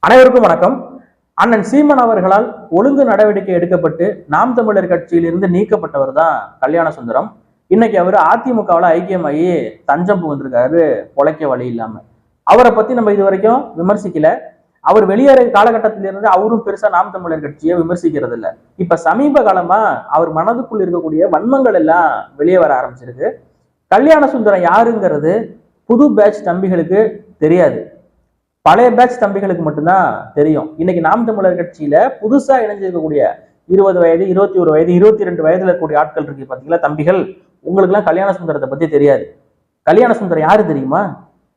அனைவருக்கும் வணக்கம். அண்ணன் சீமன் அவர்களால் ஒழுங்கு நடவடிக்கை எடுக்கப்பட்டு நாம் தமிழர் கட்சியிலிருந்து நீக்கப்பட்டவர் தான் கல்யாண சுந்தரம். இன்னைக்கு அவர் அதிமுகவில் ஐக்கியமாகி தஞ்சம் புகுந்திருக்காரு, பொழைக்க வழி இல்லாம. அவரை பத்தி நம்ம இது வரைக்கும் விமர்சிக்கல. அவர் வெளியேற காலகட்டத்திலிருந்து அவரும் பெருசா நாம் தமிழர் கட்சியை விமர்சிக்கிறது இல்லை. இப்ப சமீப காலமா அவர் மனதுக்குள் இருக்கக்கூடிய வன்மங்கள் எல்லாம் வெளியே வர ஆரம்பிச்சிருக்கு. கல்யாண சுந்தரம் யாருங்கிறது புது பேட்ச் தம்பிகளுக்கு தெரியாது, பழைய பேட்ச் தம்பிகளுக்கு மட்டும்தான் தெரியும். இன்னைக்கு நாம் தமிழர் கட்சியில புதுசா இணைஞ்சிருக்கக்கூடிய 20 வயது, 21 வயது, 22 வயதுல இருக்கக்கூடிய ஆட்கள் இருக்கு பாத்தீங்களா தம்பிகள், உங்களுக்கு எல்லாம் கல்யாண சுந்தரத்தை பத்தி தெரியாது. கல்யாண சுந்தரம் யாரு தெரியுமா?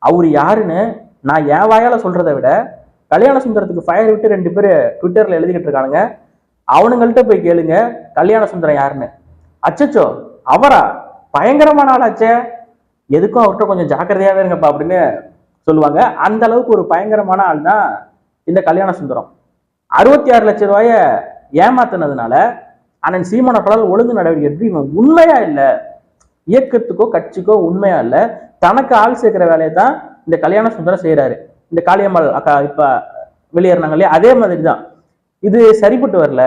அவரு யாருன்னு நான் என் வாயால சொல்றதை விட கல்யாண சுந்தரத்துக்கு ஃபயர் விட்டு 2 பேர் ட்விட்டர்ல எழுதிக்கிட்டு இருக்கானுங்க. அவனுங்கள்ட்ட போய் கேளுங்க கல்யாண சுந்தரம் யாருன்னு. அச்சச்சோ, அவரா? பயங்கரமான ஆளாச்சே, எதுக்கும் அவர்கிட்ட கொஞ்சம் ஜாக்கிரதையாவே இருங்கப்பா அப்படின்னு சொல்லுவாங்க. அந்த அளவுக்கு ஒரு பயங்கரமான ஆள் தான் இந்த கல்யாண சுந்தரம். 66 லட்சம் ரூபாய ஏமாத்தினதுனால அண்ணன் சீமானவர்களால் ஒழுங்கு நடவடிக்கை எடுத்து இவன் உண்மையா இல்ல, இயக்கத்துக்கோ கட்சிக்கோ உண்மையா இல்ல, தனக்கு ஆள் சேர்க்கிற வேலையை தான் இந்த கல்யாண சுந்தரம் செய்யறாரு. இந்த காளியம்மாள் அக்கா இப்ப வெளியேறினாங்க இல்லையா, அதே மாதிரி தான். இது சரிப்பட்டு வரல,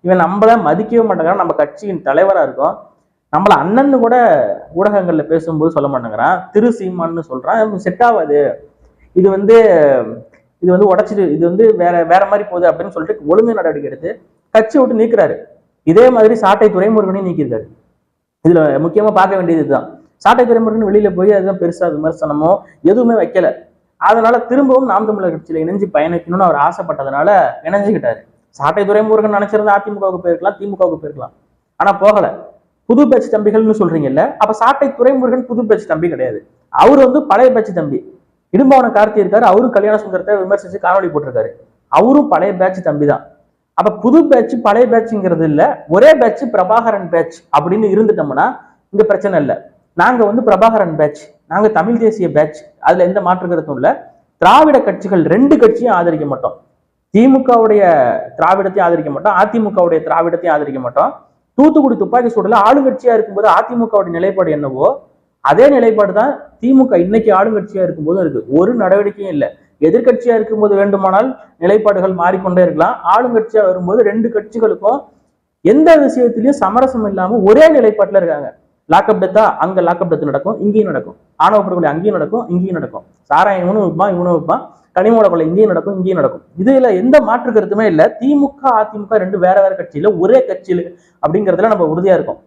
இவன் நம்மள மதிக்கவே மாட்டேங்கிறான், நம்ம கட்சியின் தலைவரா இருக்கும், நம்மள அண்ணன்னு கூட ஊடகங்கள்ல பேசும்போது சொல்ல மாட்டேங்கிறான், திரு சீமான்னு சொல்றான், செட் ஆகாது, இது வந்து உடைச்சிட்டு இது வேற வேற மாதிரி போகுது அப்படின்னு சொல்லிட்டு ஒழுங்கு நடவடிக்கை எடுத்து கட்சி விட்டு நீக்கிறாரு. இதே மாதிரி சாட்டை துரைமுருகனையும் நீக்கியிருக்காரு. இதுல முக்கியமா பார்க்க வேண்டியது இதுதான். சாட்டை துரைமுருகன் வெளியில போய் அதுதான் பெருசா விமர்சனமோ எதுவுமே வைக்கல. அதனால திரும்பவும் நாம் தமிழர் கட்சியில இணைஞ்சு பயணிக்கணும்னு அவர் ஆசைப்பட்டதுனால இணைஞ்சுக்கிட்டாரு. சாட்டை துரைமுருகன் நினைச்சிருந்தா அதிமுகவுக்கு போயிருக்கலாம், திமுகவுக்கு போயிருக்கலாம், ஆனா போகல. புது பேட்ச் தம்பிகள்னு சொல்றீங்கல்ல, அப்ப சாட்டை துரைமுருகன் புது பேட்ச் தம்பி கிடையாது, அவரு பழைய பேட்ச் தம்பி. இடும்பாவன கார்த்தி இருக்காரு, அவரும் கல்யாண சுந்தரத்தை விமர்சிச்சு காணொலி போட்டிருக்காரு, அவரும் பழைய பேட்ச் தம்பி தான். அப்ப புது பேட்ச் பழைய பேட்ச்ங்கிறது இல்ல, ஒரே பேட்ச் பிரபாகரன் பேட்ச் அப்படின்னு இருந்துட்டோம்னா இங்க பிரச்சனை இல்லை. நாங்க பிரபாகரன் பேட்ச், நாங்க தமிழ் தேசிய பேட்ச், அதுல எந்த மாற்று கருத்தும் இல்ல. திராவிட கட்சிகள் 2 கட்சியும் ஆதரிக்க மாட்டோம். திமுகவுடைய திராவிடத்தையும் ஆதரிக்க மாட்டோம், அதிமுகவுடைய திராவிடத்தையும் ஆதரிக்க மாட்டோம். தூத்துக்குடி துப்பாக்கி சூடுல ஆளுங்கட்சியா இருக்கும்போது அதிமுகவுடைய நிலைப்பாடு என்னவோ அதே நிலைப்பாடு தான் திமுக இன்னைக்கு ஆளுங்கட்சியா இருக்கும்போது இருக்கு. ஒரு நடவடிக்கையும் இல்லை. எதிர்கட்சியா இருக்கும்போது வேண்டுமானால் நிலைப்பாடுகள் மாறிக்கொண்டே இருக்கலாம். ஆளுங்கட்சியா வரும்போது 2 கட்சிகளுக்கும் எந்த விஷயத்திலையும் சமரசம் இல்லாம ஒரே நிலைப்பாட்டுல இருக்காங்க. லாக்அப் டெத்தா, அங்க லாக்அப் டெத் நடக்கும், இங்கேயும் நடக்கும். ஆணவ படுகொலை அங்கேயும் நடக்கும், இங்கேயும் நடக்கும். சாராயம் இவனும் வைப்பான், இவனும் வைப்பான். கனிமூல கொலை இங்கேயும் நடக்கும், இங்கேயும் நடக்கும். இதுல எந்த மாற்று கருத்துமே இல்லை. திமுக அதிமுக 2 வேற வேற கட்சியில ஒரே கட்சியில அப்படிங்கிறதுல நம்ம உறுதியா இருக்கும்.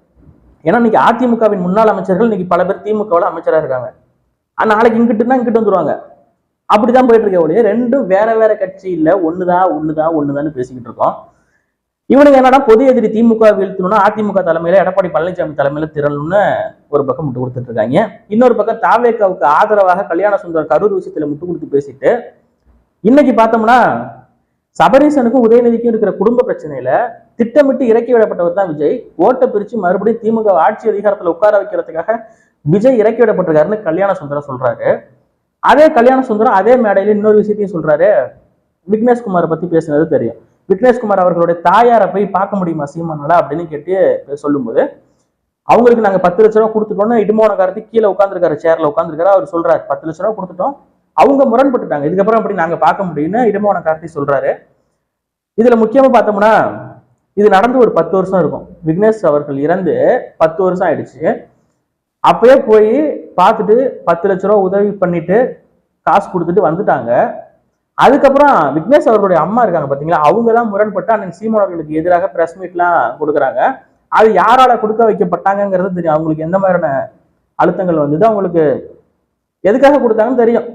ஏன்னா இன்னைக்கு அதிமுகவின் முன்னாள் அமைச்சர்கள் இன்னைக்கு பல பேர் திமுகவில் அமைச்சரா இருக்காங்க. நாளைக்கு இங்கிட்டுனா இங்கிட்டு வந்துருவாங்க. அப்படிதான் போயிட்டு இருக்க ஒழிய 2 வேற வேற கட்சி இல்ல, ஒண்ணுதான் பேசிக்கிட்டு இருக்கோம். இவனுக்கு என்னன்னா பொது எதிரி திமுக வீழ்த்தணும்னா அதிமுக தலைமையில எடப்பாடி பழனிசாமி தலைமையில திரளணும்னு ஒரு பக்கம் முட்டு கொடுத்துட்டு இருக்காங்க. இன்னொரு பக்கம் தாவேகாவுக்கு ஆதரவாக கல்யாண சுந்தரம் கரூர் விஷயத்துல முட்டு கொடுத்து பேசிட்டு இன்னைக்கு பார்த்தோம்னா சபரீசனுக்கும் உதயநிதிக்கும் இருக்கிற குடும்ப பிரச்சனையில திட்டமிட்டு இறக்கி விடப்பட்டவர் தான் விஜய். ஓட்டை பிரிச்சு மறுபடியும் திமுக ஆட்சி அதிகாரத்துல உட்கார வைக்கிறதுக்காக விஜய் இறக்கி விடப்பட்டிருக்காருன்னு கல்யாண சுந்தரம் சொல்றாரு. அதே கல்யாண சுந்தரம் அதே மேடையில இன்னொரு விஷயத்தையும் சொல்றாரு. விக்னேஷ்குமாரை பத்தி பேசுனது தெரியும். விக்னேஷ்குமார் அவர்களுடைய தாயாரை போய் பார்க்க முடியுமா சீமானால அப்படின்னு கேட்டு சொல்லும்போது அவங்களுக்கு நாங்க 10 லட்ச ரூபா கொடுத்துட்டோம்னு இடுமான காரத்தி கீழே உட்காந்துருக்காரு, சேர்ல உட்காந்துருக்காரு. அவர் சொல்றாரு 10 லட்ச ரூபா கொடுத்துட்டோம், அவங்க முரண்பட்டுட்டாங்க, இதுக்கப்புறம் அப்படி நாங்க பார்க்க முடியும்னு இடுமான கார்த்தி சொல்றாரு. இதுல முக்கியமா பார்த்தோம்னா இது நடந்து ஒரு 10 வருஷம் இருக்கும். விக்னேஷ் அவர்கள் இறந்து 10 வருஷம் ஆயிடுச்சு. அப்பயே போய் பார்த்துட்டு 10 லட்ச ரூபா உதவி பண்ணிட்டு காசு கொடுத்துட்டு வந்துட்டாங்க. அதுக்கப்புறம் விக்னேஷ் அவர்களுடைய அம்மா இருக்காங்க பாத்தீங்களா, அவங்க தான் முரண்பட்டு அண்ணன் சீமான் அவர்களுக்கு எதிராக பிரஸ் மீட்லாம் கொடுக்குறாங்க. அது யாரால கொடுக்க வைக்கப்பட்டாங்கிறது தெரியும். அவங்களுக்கு எந்த மாதிரியான அழுத்தங்கள் வந்தது, அவங்களுக்கு எதுக்காக கொடுத்தாங்கன்னு தெரியும்.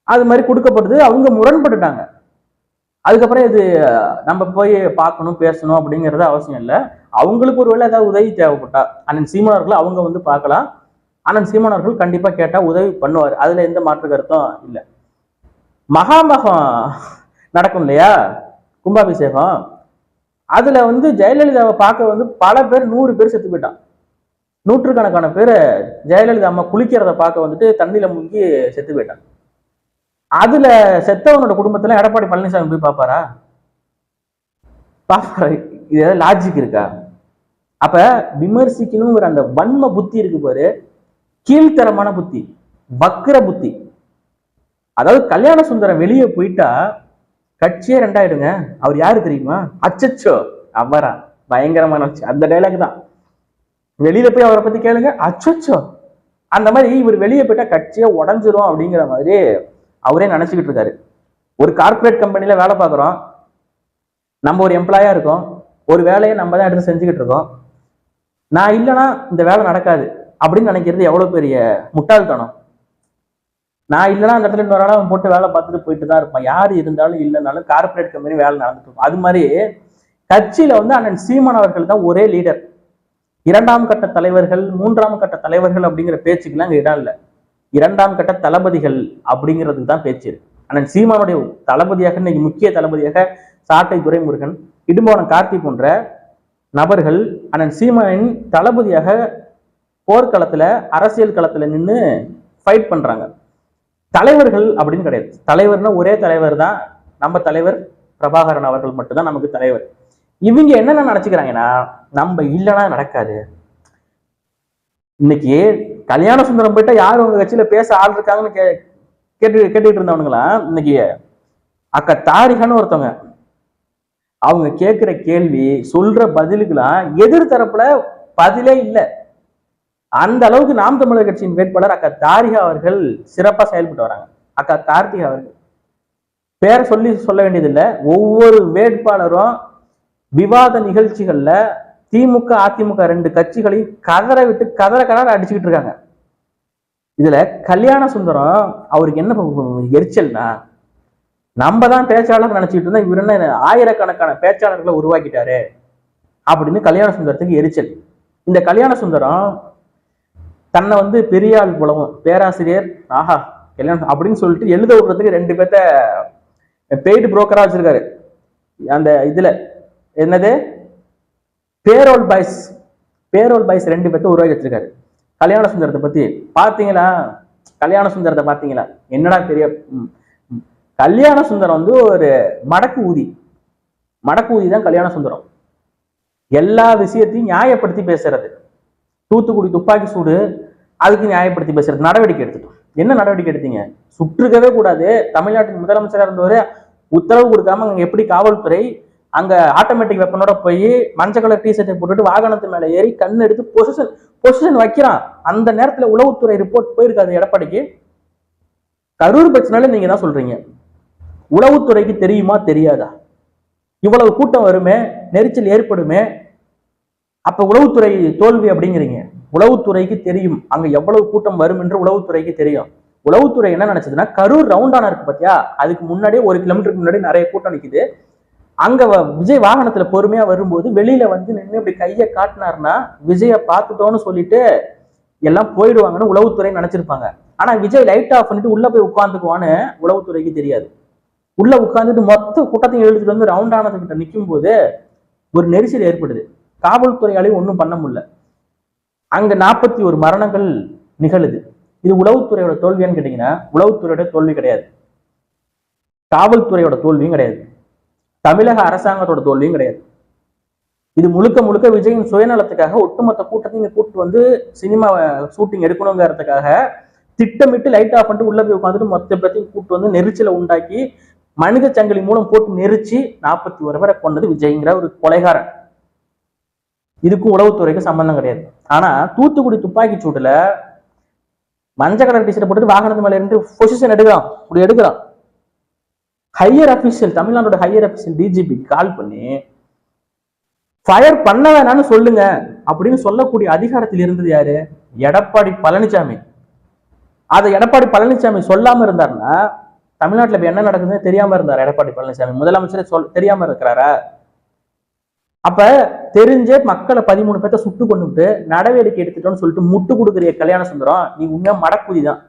அது மாதிரி கொடுக்கப்படுது, அவங்க முரண்பட்டுட்டாங்க. அதுக்கப்புறம் இது நம்ம போய் பார்க்கணும் பேசணும் அப்படிங்கிறது அவசியம் இல்லை. அவங்களுக்கு ஒருவேளை ஏதாவது உதவி தேவைப்பட்டா அண்ணன் சீமானவர்கள் அவங்க பார்க்கலாம். அண்ணன் சீமானவர்கள் கண்டிப்பா கேட்டா உதவி பண்ணுவார், அதுல எந்த மாற்று கருத்தும் இல்லை. மகாமகம் நடக்கும் இல்லையா, கும்பாபிஷேகம், அதுல ஜெயலலிதாவை பார்க்க பல பேர் 100 பேர் செத்து போயிட்டான். நூற்றுக்கணக்கான பேர் ஜெயலலிதா அம்மா குளிக்கிறத பார்க்க தண்ணியில முங்கி செத்து போயிட்டான். அதுல செத்தவனோட குடும்பத்துல எடப்பாடி பழனிசாமி போய் பாப்பாரா? இது ஏதாவது லாஜிக் இருக்கா? அப்ப விமர்சிக்கணுங்கிற அந்த வன்ம புத்தி இருக்கு பாரு, கீழ்த்தரமான புத்தி, வக்கர புத்தி. அதாவது கல்யாண சுந்தரம் வெளியே போயிட்டா கட்சியே ரெண்டாயிடுங்க. அவர் யாரு தெரியுமா? அச்சச்சோ அவரா, பயங்கரமான அந்த டைலாக் தான். வெளியில போய் அவரை பத்தி கேளுங்க, அச்சச்சோ. அந்த மாதிரி இவர் வெளியே போயிட்டா கட்சியே உடஞ்சிரும் அப்படிங்கிற மாதிரி அவரே நினைச்சுக்கிட்டு இருக்காரு. ஒரு கார்பரேட் கம்பெனில வேலை பார்க்குறோம், நம்ம ஒரு எம்ப்ளாயா இருக்கோம், ஒரு வேலையை நம்ம தான் எடுத்து செஞ்சுக்கிட்டு இருக்கோம். நான் இல்லைன்னா இந்த வேலை நடக்காது அப்படின்னு நினைக்கிறது எவ்வளவு பெரிய முட்டாள்தனம். நான் இல்லைன்னா அந்த இடத்துல இன்னொரு அவன் போட்டு வேலை பார்த்துட்டு போயிட்டு தான் இருப்பான். யார் இருந்தாலும் இல்லைனாலும் கார்பரேட் கம்பெனி வேலை நடந்துட்டு இருக்கும். அது மாதிரி கட்சியில வந்து அண்ணன் சீமான் அவர்கள் தான் ஒரே லீடர். இரண்டாம் கட்ட தலைவர்கள், மூன்றாம் கட்ட தலைவர்கள் அப்படிங்கிற பேச்சுக்கெல்லாம் அங்க இடம் இல்லை. இரண்டாம் கட்ட தளபதிகள் அப்படிங்கிறதுக்கு தான் பேச்சு. அண்ணன் சீமானுடைய தளபதியாக இன்னைக்கு முக்கிய தளபதியாக சாட்டை துரைமுருகன், இடும்போனம் கார்த்தி போன்ற நபர்கள் அண்ணன் சீமானின் தளபதியாக போர்க்களத்துல அரசியல் களத்துல நின்று ஃபைட் பண்றாங்க. தலைவர்கள் அப்படின்னு கிடையாது. தலைவர்னா ஒரே தலைவர் தான், நம்ம தலைவர் பிரபாகரன் அவர்கள் மட்டும்தான் நமக்கு தலைவர். இவங்க என்னென்ன நினைச்சுக்கிறாங்கன்னா, நம்ம இல்லைன்னா நடக்காது. இன்னைக்கு கல்யாண சுந்தரம் போயிட்டா யாரும் உங்க கட்சியில பேச ஆள் இருக்காங்கன்னு கேட்டுட்டு இருந்தவனுங்களா, இன்னைக்கு அக்கா தாரிகான்னு ஒருத்தவங்க, அவங்க கேட்கிற கேள்வி சொல்ற பதிலுக்கெல்லாம் எதிர்த்தரப்புல பதிலே இல்லை. அந்த அளவுக்கு நாம் தமிழர் கட்சியின் வேட்பாளர் அக்கா தாரிகா அவர்கள் சிறப்பா செயல்பட்டு வராங்க. அக்கா கார்த்திகா அவர்கள் பேரை சொல்ல வேண்டியதில்லை. ஒவ்வொரு வேட்பாளரும் விவாத நிகழ்ச்சிகள்ல திமுக அதிமுக ரெண்டு கட்சிகளையும் கதற விட்டு கதற அடிச்சுக்கிட்டு இருக்காங்க. இதுல கல்யாண சுந்தரம் அவருக்கு என்ன எரிச்சல்னா, நம்ம தான் பேச்சாளர் நினைச்சிட்டு இருந்தா இவர் என்ன ஆயிரக்கணக்கான பேச்சாளர்களை உருவாக்கிட்டாரு அப்படின்னு கல்யாண சுந்தரத்துக்கு எரிச்சல். இந்த கல்யாண சுந்தரம் தன்னை வந்து பெரிய ஆள் போலவும் பேராசிரியர் ஆஹா கல்யாணம் அப்படின்னு சொல்லிட்டு எழுத விடுறதுக்கு ரெண்டு பேர்த்த பெய்டு புரோக்கரா வச்சிருக்காரு. அந்த இதுல என்னது பேரோல் பாய்ஸ் ரெண்டு பேர்த்த உருவாக்கி வச்சிருக்காரு. கல்யாண சுந்தரத்தை பத்தி பாத்தீங்களா? கல்யாண சுந்தரத்தை பாத்தீங்களா? என்னடா பெரிய கல்யாண சுந்தரம் வந்து ஒரு மடக்கு ஊதி தான் கல்யாண சுந்தரம். எல்லா விஷயத்தையும் நியாயப்படுத்தி பேசுறது. தூத்துக்குடி துப்பாக்கி சூடு, அதுக்கு நியாயப்படுத்தி பேசுறது. நடவடிக்கை எடுத்துட்டோம். என்ன நடவடிக்கை எடுத்தீங்க? சுற்றுக்கவே கூடாது. தமிழ்நாட்டின் முதலமைச்சராக இருந்தவர் உத்தரவு கொடுக்காம அங்க எப்படி காவல்துறை அங்க ஆட்டோமேட்டிக் வெப்பனோட போய் மஞ்சள் கலர் டிஷர்ட்டை போட்டுட்டு வாகனத்து மேல ஏறி கண் எடுத்து பொசிஷன் வைக்கிறான். அந்த நேரத்துல உளவுத்துறை ரிப்போர்ட் போயிருக்காது எடப்பாடிக்கு. கரூர் பிரச்சனால நீங்க தான் சொல்றீங்க. உளவுத்துறைக்கு தெரியுமா தெரியாதா? இவ்வளவு கூட்டம் வருமே, நெரிச்சல் ஏற்படுமே, அப்ப உளவுத்துறை தோல்வி அப்படிங்கிறீங்க. உளவுத்துறைக்கு தெரியும் அங்க எவ்வளவு கூட்டம் வரும் என்று உளவுத்துறைக்கு தெரியும். உளவுத்துறை என்ன நினைச்சதுன்னா, கரூர் ரவுண்டானா இருக்கு பாத்தியா, அதுக்கு முன்னாடியே 1 கிலோமீட்டருக்கு முன்னாடி நிறைய கூட்டம் நிக்குது. அங்க விஜய் வாகனத்துல பொறுமையா வரும்போது வெளியில வந்து நின்று இப்படி கையை காட்டினார்னா விஜய பார்த்துட்டோன்னு சொல்லிட்டு எல்லாம் போயிடுவாங்கன்னு உளவுத்துறை நினைச்சிருப்பாங்க. ஆனா விஜய் லைட் ஆஃப் பண்ணிட்டு உள்ள போய் உட்காந்துக்குவான்னு உளவுத்துறைக்கு தெரியாது. உள்ள உட்காந்துட்டு மொத்த கூட்டத்தையும் எழுதிட்டு வந்து ரவுண்டானதுக்கிட்ட நிற்கும் போது ஒரு நெரிசல் ஏற்படுது. காவல்துறையாலையும் ஒன்றும் பண்ண முடியல. அங்க 41 மரணங்கள் நிகழுது. இது உளவுத்துறையோட தோல்வியான்னு கேட்டீங்கன்னா, உளவுத்துறையோட தோல்வி கிடையாது, காவல்துறையோட தோல்வியும் கிடையாது, தமிழக அரசாங்கத்தோட தோல்வியும் கிடையாது. இது முழுக்க முழுக்க விஜயின் சுயநலத்துக்காக ஒட்டுமொத்த கூட்டத்தையும் கூப்பிட்டு வந்து சினிமா ஷூட்டிங் எடுக்கணுங்கிறதுக்காக திட்டமிட்டு லைட் ஆஃப் பண்ணிட்டு உள்ள போய் உட்காந்துட்டு மொத்த பேர்த்தையும் கூப்பிட்டு வந்து நெரிச்சலை உண்டாக்கி மனித சங்கிலி மூலம் போட்டு நெரிச்சு 41 பேரை கொண்டது விஜய்ங்கிற ஒரு கொலைகாரன். இதுக்கும் உளவுத்துறைக்கு சம்பந்தம் கிடையாது. ஆனா தூத்துக்குடி துப்பாக்கி சூட்டுல மஞ்சள் கலர் டிஷர்ட் போட்டு வாகனத்து மேல இருந்து பொசிஷன் எடுக்கிறான். ஹையர் அபிஷியல், தமிழ்நாட்டோட ஹையர் அபிஷியல் டிஜிபி கால் பண்ணி ஃபயர் பண்ண வேணான்னு சொல்லுங்க அப்படின்னு சொல்லக்கூடிய அதிகாரத்தில் இருந்தது யாரு? எடப்பாடி பழனிசாமி. அதை எடப்பாடி பழனிசாமி சொல்லாம இருந்தாருன்னா தமிழ்நாட்டுல இப்ப என்ன நடக்குதுன்னு தெரியாம இருந்தாரு எடப்பாடி பழனிசாமி. முதலமைச்சரே தெரியாம இருக்கிறாரா? அப்ப தெரிஞ்சே மக்களை 13 பேர்த்த சுட்டு கொண்டுட்டு நடவடிக்கை எடுத்துட்டோம்னு சொல்லிட்டு முட்டு கொடுக்குறிய கல்யாண சுந்தரம், நீ உண்மையா மடக்குதி தான்.